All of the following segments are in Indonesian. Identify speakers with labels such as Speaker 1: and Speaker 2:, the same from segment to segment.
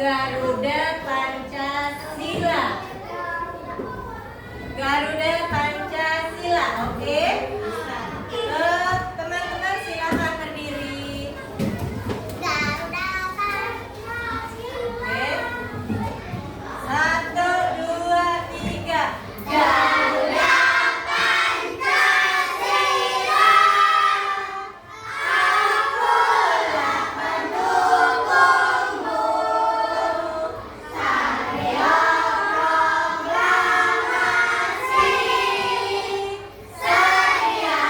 Speaker 1: Garuda Pancasila. Garuda Pancasila, oke? Teman-teman silakan berdiri.
Speaker 2: Garuda Pancasila.
Speaker 1: Oke. 1, 2, 3.
Speaker 2: Garuda Pancasila. Akulah pendukungmu. Sayo proklamasi. Saya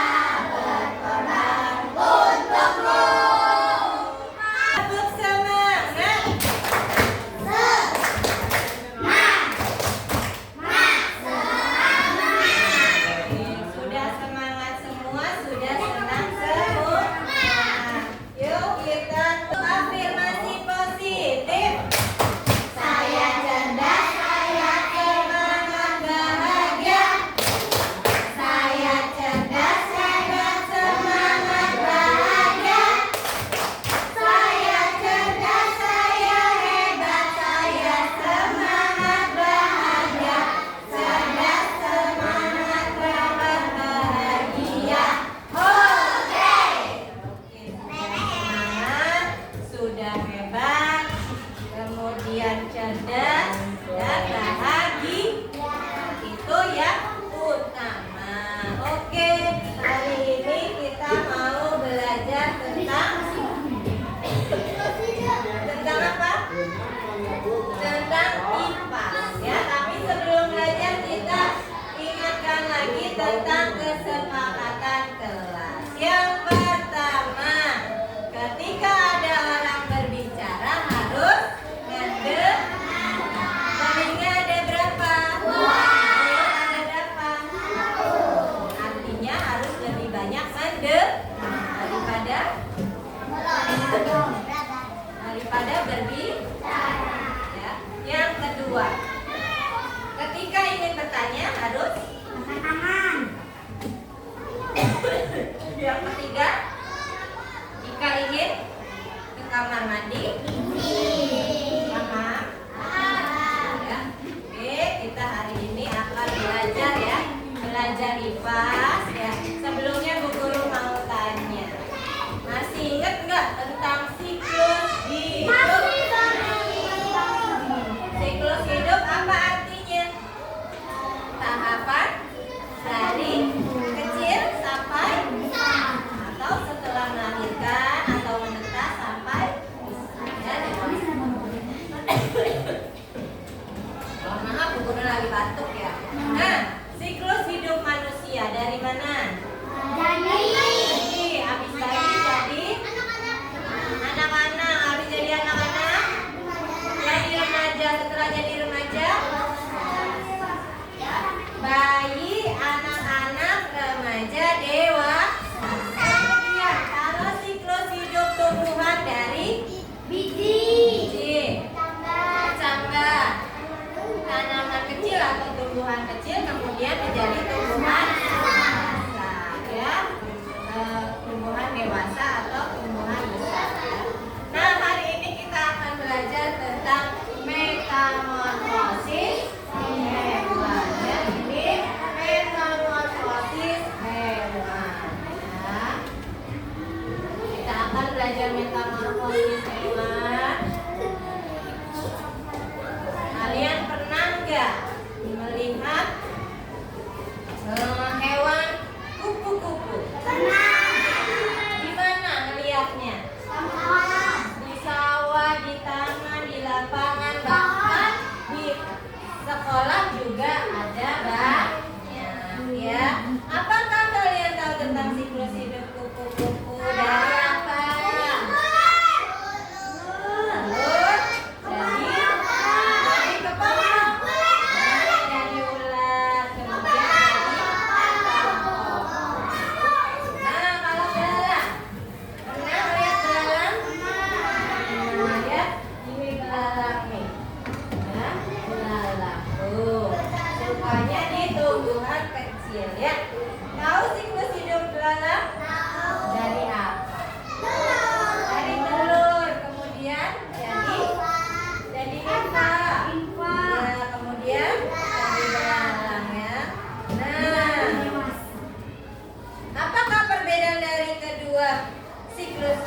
Speaker 2: berkorban untukmu.
Speaker 1: Tepuk semangat. Sudah semangat semua, sudah senang semua. Yuk kita afirmasi positif.
Speaker 2: Saya cerdas, saya
Speaker 1: Semangat bahagia.
Speaker 2: Saya cerdas, hebat, semangat bahagia. Saya cerdas, saya hebat, saya semangat bahagia. Cerdas, semangat, hebat, bahagia. Oke.
Speaker 1: Semangat, sudah hebat, kemudian cerdas dan bahagia. Itu yang utama. Oke, hari ini kita mau belajar tentang apa? Tentang IPA. Ya, tapi sebelum belajar kita ingatkan lagi tentang kesepakatan kelas. Yang pertama, ketika ada orang berbicara harus ngadep. Telinga ada berapa? Ada berapa? Artinya harus lebih banyak mendem daripada berbicara. Ya. Yang kedua, ketika ingin bertanya harus. Yang ketiga, jika ingin ke kamar mandi. Paham? Ya. Oke, kita hari ini akan belajar ya, belajar IPA ya. Sebelumnya Bu Guru mau tanya, masih ingat nggak tentang siklus hidup? Siklus hidup apa artinya? Tahapan dari kecil sampai atau setelah melahirkan atau menetas sampai ya, dewasa. Mohon maaf, Bu Guru lagi batuk ya. Nah, siklus hidup manusia dari mana? Jadi, habis bayi jadi anak-anak, habis jadi anak-anak, jadi remaja, setelah jadi remaja, bayi, anak-anak, remaja, dewasa. Kemudian, kalau siklus hidup tumbuhan dari biji, kecambah, tanaman kecil atau tumbuhan kecil kemudian menjadi tumbuhan dewasa, ya, tumbuhan dewasa atau tumbuhan besar. Ya. Nah, hari ini kita akan belajar tentang metamorfosis hewan. Ya, ini metamorfosis hewan. Ya. Kita akan belajar metamorfosis hewan. Kalian pernah nggak melihat hewan kupu-kupu? Di mana ngelihatnya? Di sawah, di taman, di lapangan, bahkan di sekolah juga ada banyak. Ya, apakah kalian tahu tentang siklus hidup kupu-kupu? Dari apa? Telur. Jadi kepala. Dari ular. Kemudian jadi tongkol. Nah, kalau belalang, pernah lihat belalang? Nah, ya, ini belalang nih. Ya, belalang. Tuh, sukanya di tumbuhan kecil ya. Tahu siklus hidup belalang?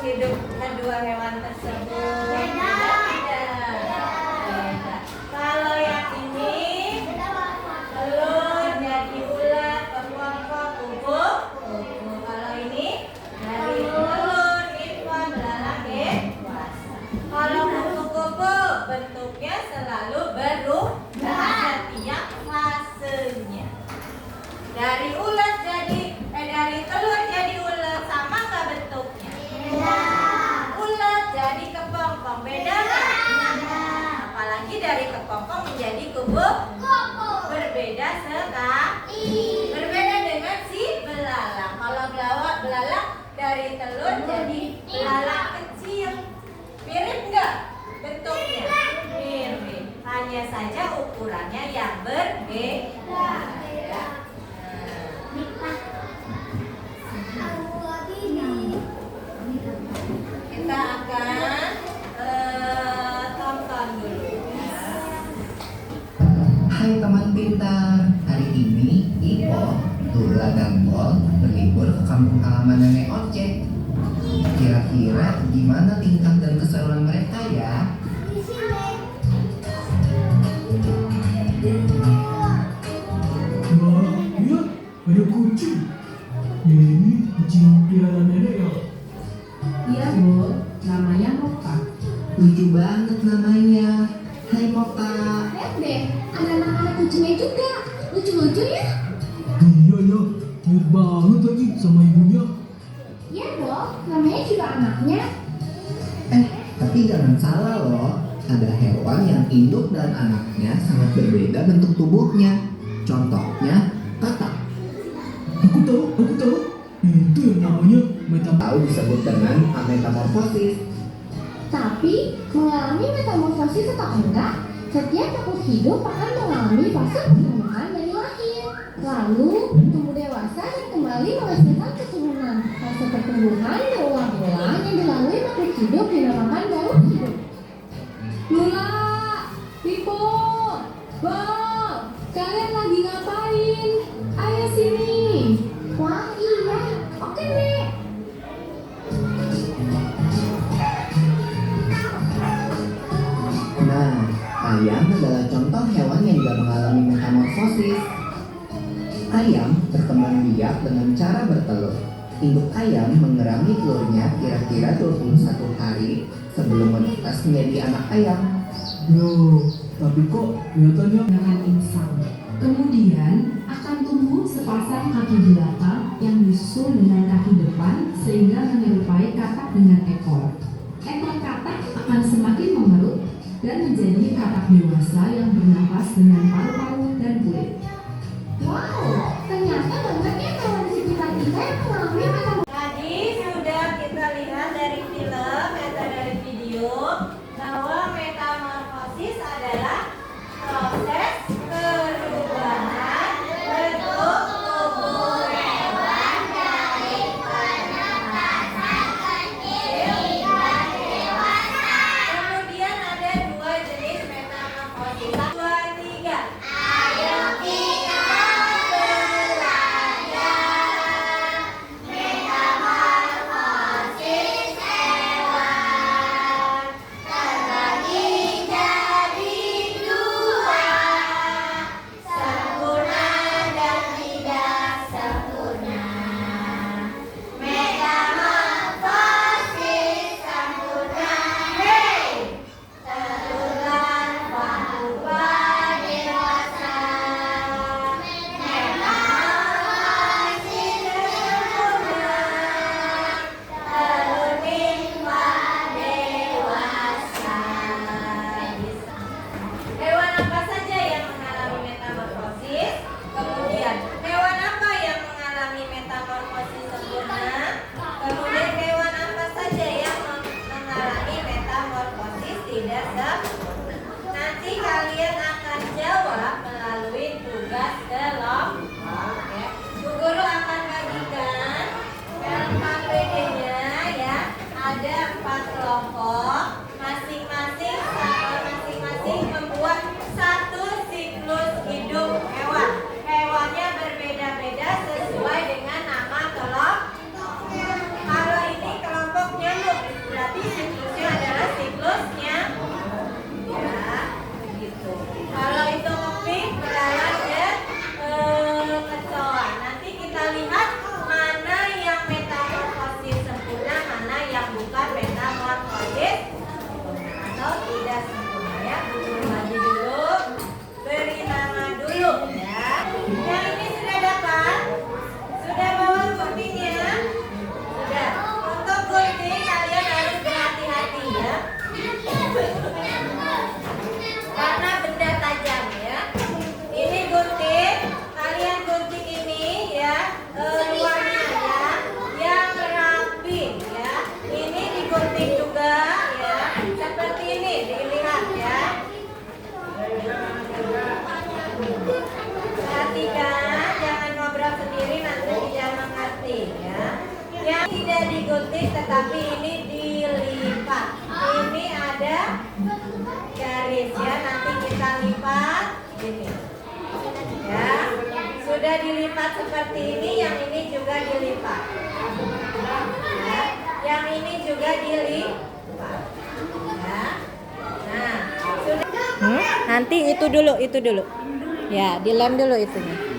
Speaker 1: hidup kedua hewan tersebut? Beda. Kalau yang ini telur jadi ulat, pekokok, kuku. Kalau ini dari telur, nipah, belalang, dewasa. Kalau kupu-kupu bentuknya selalu berubah setiap fasenya. Dari ulat dari telur jadi ulat, sama nggak bentuknya? Beda. Ulat jadi kepompong, beda nggak? Apalagi dari kepompong menjadi kupu, berbeda sekali. Berbeda dengan si belalang. Kalau belalang dari telur jadi belalang kecil. Mirip nggak bentuknya? Mirip. Hanya saja ukurannya yang berbeda. Kita akan tonton dulu ya.
Speaker 3: Hai teman pintar, hari ini Ipo, Lula dan Bol berlibur ke kampung halaman nenek Ocek. Kira-kira gimana tingkah dan keseruan mereka ya?
Speaker 4: Wah, lihat ada kucing. Ini kucing piara nenek ya.
Speaker 5: Iya, Bu. Namanya Moka.
Speaker 3: Lucu banget namanya. Hai Mota.
Speaker 2: Lihat deh, ada nama kucingnya juga. Lucu-lucu ya?
Speaker 4: Iya ya, mirip banget lagi sama ibunya.
Speaker 2: Iya dong, namanya juga anaknya.
Speaker 3: Tapi jangan salah loh. Ada hewan yang induk dan anaknya sangat berbeda bentuk tubuhnya. Contohnya katak.
Speaker 4: Aku tahu. Itu yang namanya
Speaker 3: Tahu disebut dengan metamorfosis.
Speaker 2: Tapi mengalami metamorfosis atau enggak, setiap makhluk hidup akan mengalami fase pertumbuhan dari lahir, lalu tumbuh dewasa dan kembali menghasilkan keturunan. Fase pertumbuhan berulang-ulang yang dilalui makhluk hidup dinamakan baru hidup.
Speaker 5: Lula, Pipo, Bol, kalian lagi ngapain? Ayo sini.
Speaker 2: Wah iya, oke Nek.
Speaker 3: Nah, ayam adalah contoh hewan yang juga mengalami metamorfosis. Ayam berkembang biak dengan cara bertelur. Induk ayam mengerami telurnya kira-kira 21 hari sebelum menetas menjadi anak ayam.
Speaker 4: Yo, tapi kok kelihatannya
Speaker 5: Dengan insang. Kemudian akan tumbuh sepasang kaki belakang yang disusul dengan kaki depan sehingga menyerupai katak dengan ekor. Ekor katak akan semakin mengerut dan menjadi katak dewasa yang bernafas dengan paru-paru dan kulit.
Speaker 2: Wow, ternyata banyak ya hewan di sekitar kita yang mengalami metamorfosis.
Speaker 1: Tadi sudah kita lihat dari film atau dari video bahwa metamorfosis adalah proses perubahan bentuk tubuh hewan dari penampakan kecil hingga dewasa. Kemudian ada dua jenis metamorfosis. 1, 2, 3. Ayo kita nyamuk Gini. Ya, sudah dilipat seperti ini, yang ini juga dilipat. Ya, yang ini juga dilipat. Ya. Nah, sudah. Nanti itu dulu. Ya, dilem dulu itunya.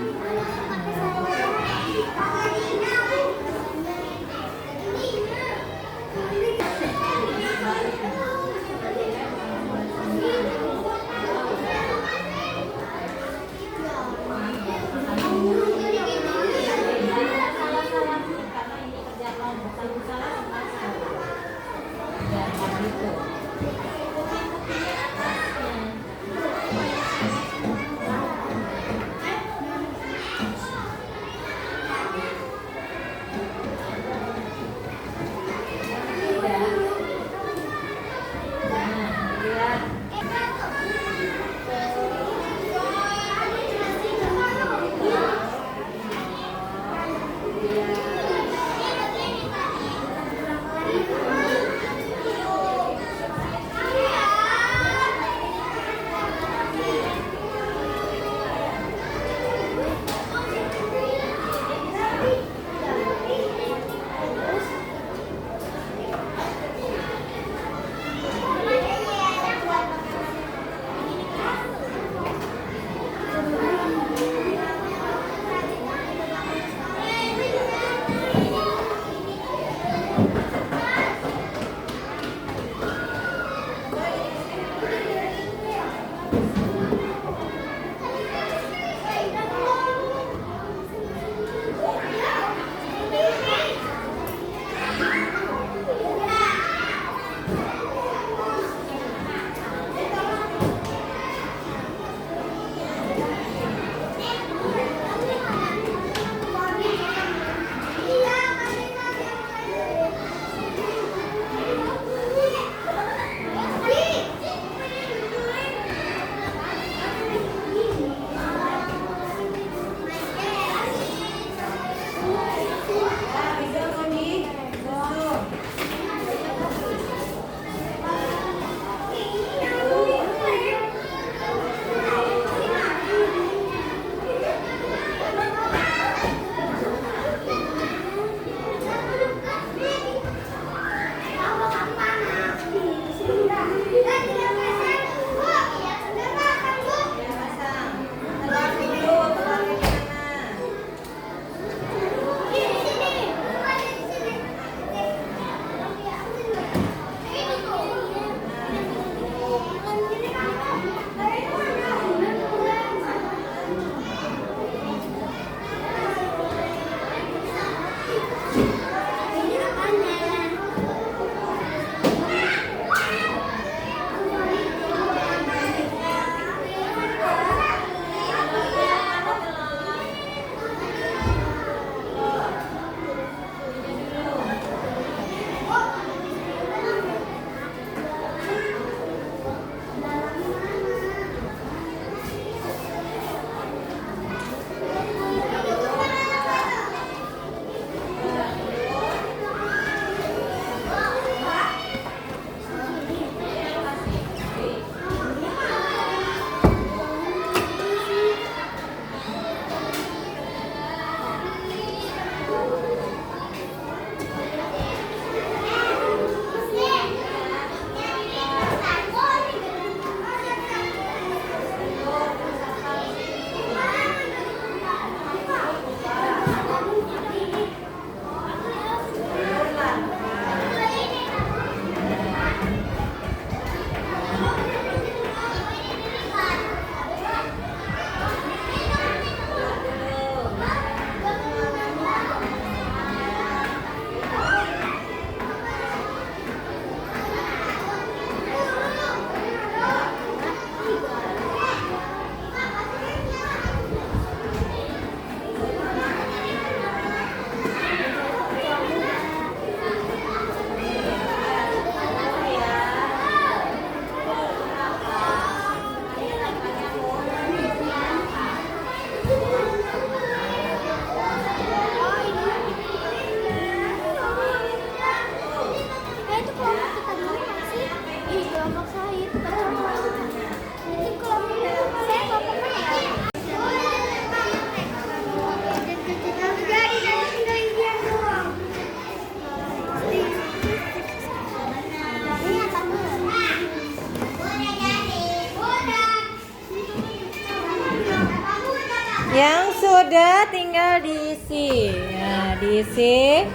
Speaker 1: Yang sudah tinggal diisi. Nah, diisi.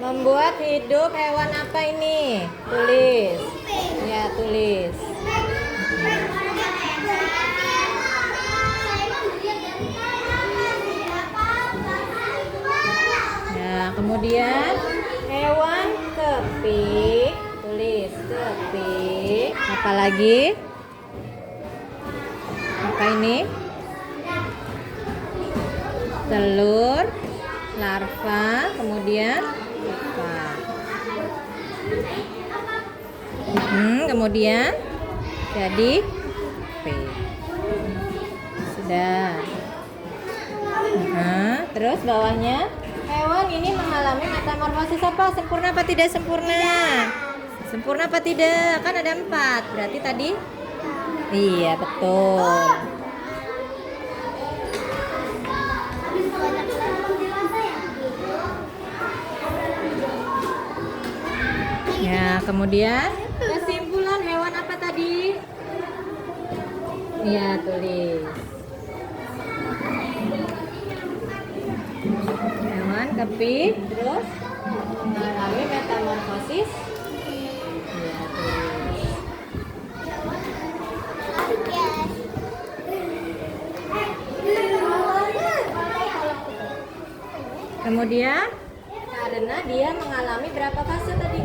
Speaker 1: Membuat hidup hewan apa ini? Tulis. Ya, tulis. Nah, kemudian hewan kepik. Tulis kepik. Apa lagi? Apa ini? Telur, larva, kemudian pupa. Kemudian jadi P. Sudah. Terus bawahnya hewan ini mengalami metamorfosis apa? Sempurna apa tidak sempurna? Sempurna apa tidak? Kan ada 4. Berarti tadi? Iya, betul. Ya, kemudian kesimpulan hewan apa tadi? Ya, tulis. Hewan kepik, terus mengalami metamorfosis. Ya, tulis. Kemudian karena dia mengalami berapa fase tadi?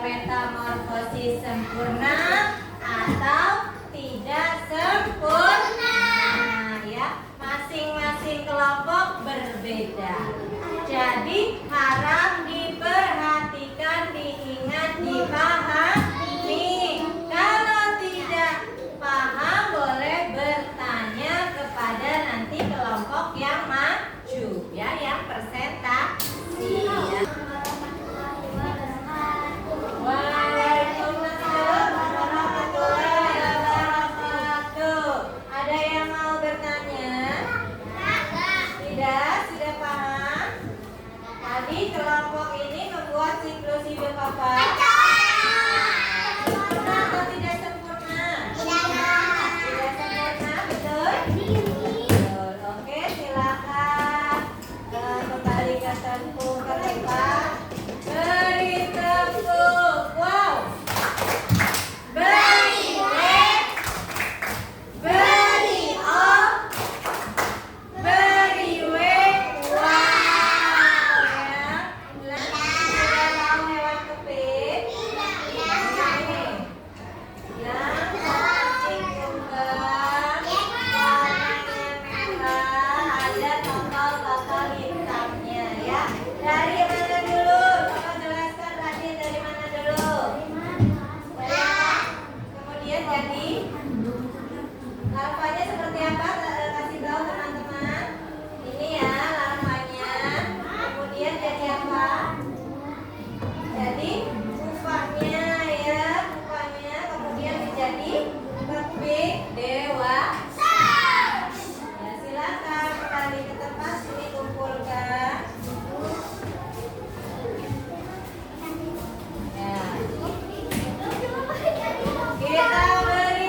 Speaker 1: Metamorfosis sempurna atau tidak sempurna, ya, masing-masing kelompok berbeda. Jadi harap diperhatikan, diingat, dipahami. Kalau tidak paham boleh bertanya kepada nanti kelompok yang maju, ya, yang presentasi. Ya. Waalaikumsalam warahmatullahi wabarakatuh. Ada yang mau bertanya? Tidak? Sudah paham? Tadi kelompok ini membuat siklus hidup apa? Sempurna atau tidak sempurna? Tidak sempurna, betul? Betul. Oke, silakan kembali ke tempat ke tempat. Beri tepuk. Wow. Beri W. Beri O. Beri W. Wow. Ya. Sudah tahu hewan kepik? Ini. Yang cacing kembang, warnanya merah, ada total hitamnya, ya. Dari mana dulu? Coba jelaskan tadi dari mana dulu? Kemudian jadi larvanya seperti apa? Kasih tahu teman-teman. Ini ya larvanya. Kemudian jadi apa? Jadi pupanya, ya, pupanya kemudian menjadi kepik dewasa. Ya, silakan kembali ke tempat, sini kumpulkan. Ya. Kita beri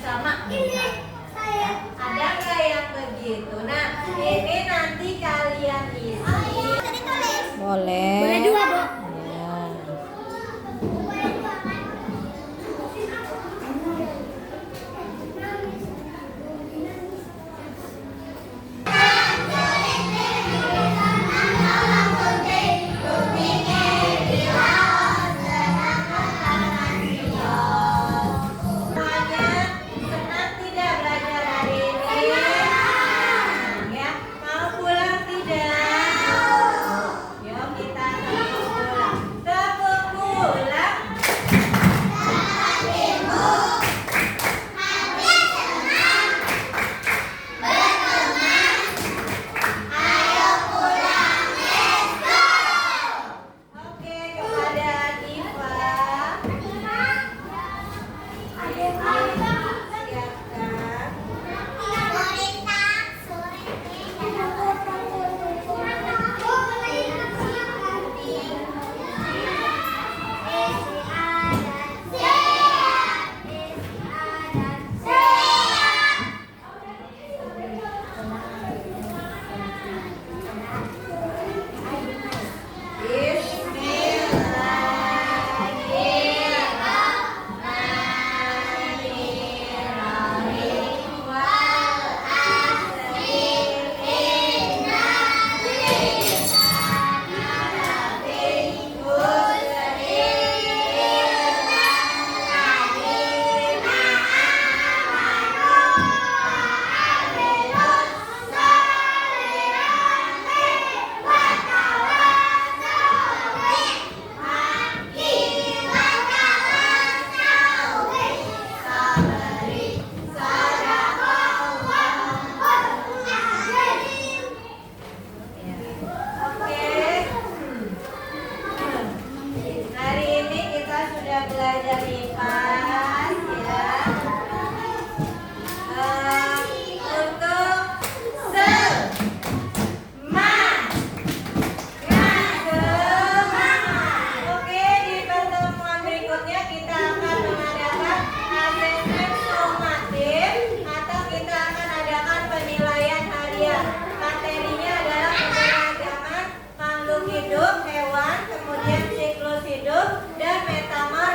Speaker 1: bersama. Ada nggak yang begitu? Nah, ini nanti kalian isi. Boleh. Boleh dua, Bu. Belajar IPA ya. Untuk semangat. Oke, di pertemuan berikutnya kita akan mengadakan asesmen sumatif atau kita akan adakan penilaian harian. Materinya adalah keberagaman makhluk hidup, hewan, kemudian siklus hidup dan metamorfosis.